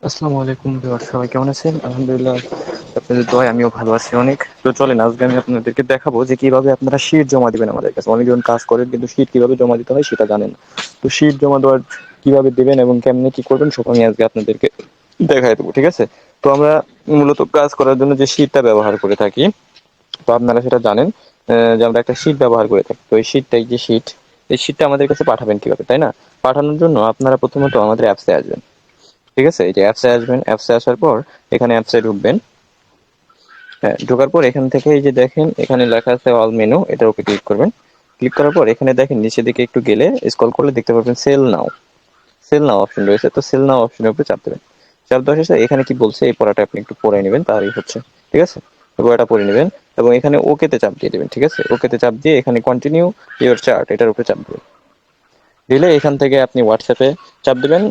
আসসালামু আলাইকুম ভিউয়ার্স, সবাই কেমন আছেন? আলহামদুলিল্লাহ, আপনাদের দোয়ায় আমিও ভালো আছি অনেক। তো চলেন আজকে আমি আপনাদেরকে দেখাবো যে কিভাবে আপনারা শীট জমা দিবেন আমাদের কাছে। অনেকজন কাজ করেন কিন্তু শীট কিভাবে জমা দিতে হয় সেটা জানেন না। তো শীট জমা দেওয়ার কিভাবে দেবেন এবং কেমনে কি করবেন সব আমি আজকে আপনাদেরকে দেখাই দেবো, ঠিক আছে? তো আমরা মূলত কাজ করার জন্য যে শীটটা ব্যবহার করে থাকি, তো আপনারা সেটা জানেন যে আমরা একটা শীট ব্যবহার করে থাকি। তো এই শীটটাই যে শীট, এই শীটটা আমাদের কাছে পাঠাবেন কিভাবে, তাই না? পাঠানোর জন্য আপনারা প্রথমত আমাদের অ্যাপসে আসবেন, ঠিক আছে? এই যে অ্যাপসে আসবেন, অ্যাপসে আসার পর এখানে অ্যাপসে ঢুকবেন। হ্যাঁ, ঢোকার পর এখান থেকে এই যে দেখেন এখানে লেখা আছে অল মেনু, এটার উপরে ক্লিক করবেন। ক্লিক করার পর এখানে দেখেন নিচের দিকে একটু গেলে স্ক্রল করলে দেখতে পাবেন সেল নাও। সেল নাও অপশন রয়েছে, তো সেল নাও অপশনের উপরে চাপ দেবেন। চাপ দেওয়ার শেষে এখানে কি বলছে এই পড়াটা আপনি একটু পড়ে নেবেন, তাহলেই হচ্ছে, ঠিক আছে? পড়াটা পড়ে নেবেন এবং এখানে ওকেতে চাপ দিয়ে দেবেন, ঠিক আছে? ওকেতে চাপ দিয়ে এখানে কন্টিনিউ ইওর চার্ট এটার উপরে চাপ দেবেন। দিলে এখান থেকে আপনি হোয়াটসঅ্যাপে চাপ দেবেন।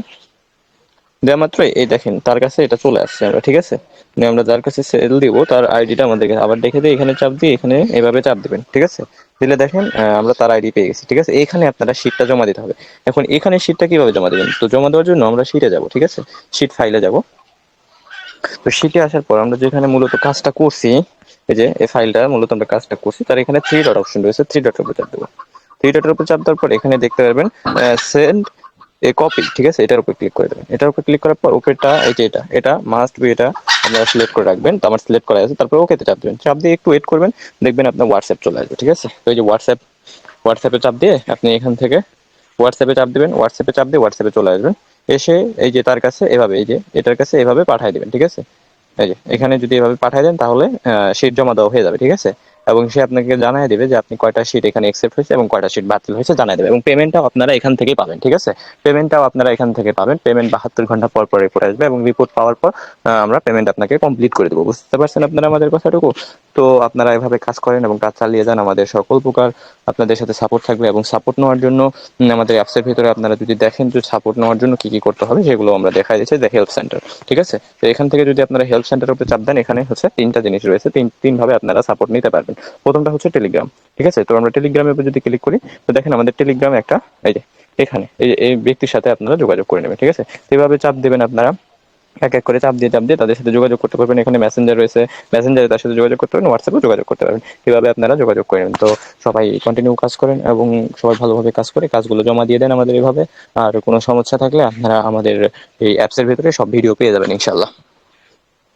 দেওয়া মাত্রই এই দেখেন তার কাছে এটা চলে আসছে আমরা, ঠিক আছে? মানে আমরা যার কাছে সেল দিব তার আইডিটা আমাদের কাছে আবার দেখে দিয়ে এখানে চাপ দিয়ে এখানে এভাবে চাপ দিবেন, ঠিক আছে? দিলে দেখেন আমরা তার আইডি পেয়ে গেছি, ঠিক আছে? এখানে আপনারা শিটটা জমা দিতে হবে। এখন এখানে শিটটা কিভাবে জমা দিবেন? তো জমা দেওয়ার জন্য আমরা শিটে যাব, ঠিক আছে? শিট ফাইলে যাব। তো শিটে আসার পর আমরা যেখানে মূলত কাজটা করছি, এই যে এই ফাইলটা মূলত আমরা কাজটা করছি, তার এখানে থ্রি ডট অপশন রয়েছে, থ্রি ডটের উপর চাপ দেবো। থ্রি ডটের উপর চাপ দেওয়ার পর এখানে দেখতে পারবেন সেন্ড এ কপি, ঠিক আছে? এটার উপর ক্লিক করে দেবেন। এটার উপর ক্লিক করার পর ওকেটা এই যে এটা এটা মাস্ট বি, এটা আপনারা সিলেক্ট করে রাখবেন। তো আমার সিলেক্ট করা আছে, তারপর ওকেতে চাপ দেবেন। চাপ দিয়ে একটু ওয়েট করবেন, দেখবেন আপনার হোয়াটসঅ্যাপ চলে আসবে, ঠিক আছে? তো এই যে হোয়াটসঅ্যাপে চাপ দিয়ে আপনি এখান থেকে হোয়াটসঅ্যাপে চাপ দিবেন। হোয়াটসঅ্যাপে চাপ দিয়ে হোয়াটসঅ্যাপে চলে আসবেন। এসে এই যে তার কাছে এভাবে এই যে এটার কাছে এভাবে পাঠিয়ে দিবেন, ঠিক আছে? এই যে এখানে যদি এভাবে পাঠিয়ে দেন তাহলে শীট জমা দেওয়া হয়ে যাবে, ঠিক আছে? এবং সে আপনাকে জানাই দেবে যে আপনি কয়টা শীট এখানে অ্যাকসেপ্ট হয়েছে এবং কয়টা শীট বাতিল হয়েছে জানাই দেবে, এবং পেমেন্টটাও আপনারা এখান থেকেই পাবেন, ঠিক আছে? পেমেন্টটাও আপনারা এখান থেকে পাবেন। পেমেন্ট 72 ঘন্টা পর পর রিপোর্ট আসবে এবং রিপোর্ট পাওয়ার পর আমরা পেমেন্ট আপনাকে কমপ্লিট করে দেবো। বুঝতে পারছেন আপনারা আমাদের কথাটুকু? তো আপনারা এভাবে কাজ করেন এবং কাজ চালিয়ে যান। আমাদের সকল প্রকার আপনাদের সাথে সাপোর্ট থাকবে, এবং সাপোর্ট নেওয়ার জন্য আমাদের অ্যাপসের ভিতরে আপনারা যদি দেখেন যে সাপোর্ট নেওয়ার জন্য কি কি করতে হবে সেগুলো আমরা দেখা দিচ্ছি, যে হেল্প সেন্টার, ঠিক আছে? তো এখান থেকে যদি আপনারা হেল্প সেন্টারের উপরে চাপ দেন, এখানে হচ্ছে তিনটা জিনিস রয়েছে, তিন ভাবে আপনারা সাপোর্ট নিতে পারবেন। প্রথমটা হচ্ছে টেলিগ্রাম, ঠিক আছে? তো আমরা টেলিগ্রামের উপর যদি ক্লিক করি, তো দেখেন আমাদের টেলিগ্রামে একটা এই যে এখানে এই ব্যক্তির সাথে আপনারা যোগাযোগ করে নেবেন, ঠিক আছে? তো এভাবে চাপ দেবেন আপনারা, এক এক করে চাপ দিয়ে তাদের সাথে যোগাযোগ করতে পারবেন। এখানে মেসেঞ্জার রয়েছে, মেসেঞ্জারে তার সাথে যোগাযোগ করতে পারবেন, হোয়াটসঅ্যাপে যোগাযোগ করতে পারবেন। এভাবে আপনারা যোগাযোগ করে নেবেন। তো সবাই কন্টিনিউ কাজ করেন এবং সবাই ভালোভাবে কাজ করে কাজগুলো জমা দিয়ে দেন আমাদের এভাবে। আর কোনো সমস্যা থাকলে আপনারা আমাদের এই অ্যাপসের ভিতরে সব ভিডিও পেয়ে যাবেন ইনশাল্লাহ।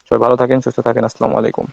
সবাই ভালো থাকেন, সুস্থ থাকেন। আসসালামু আলাইকুম।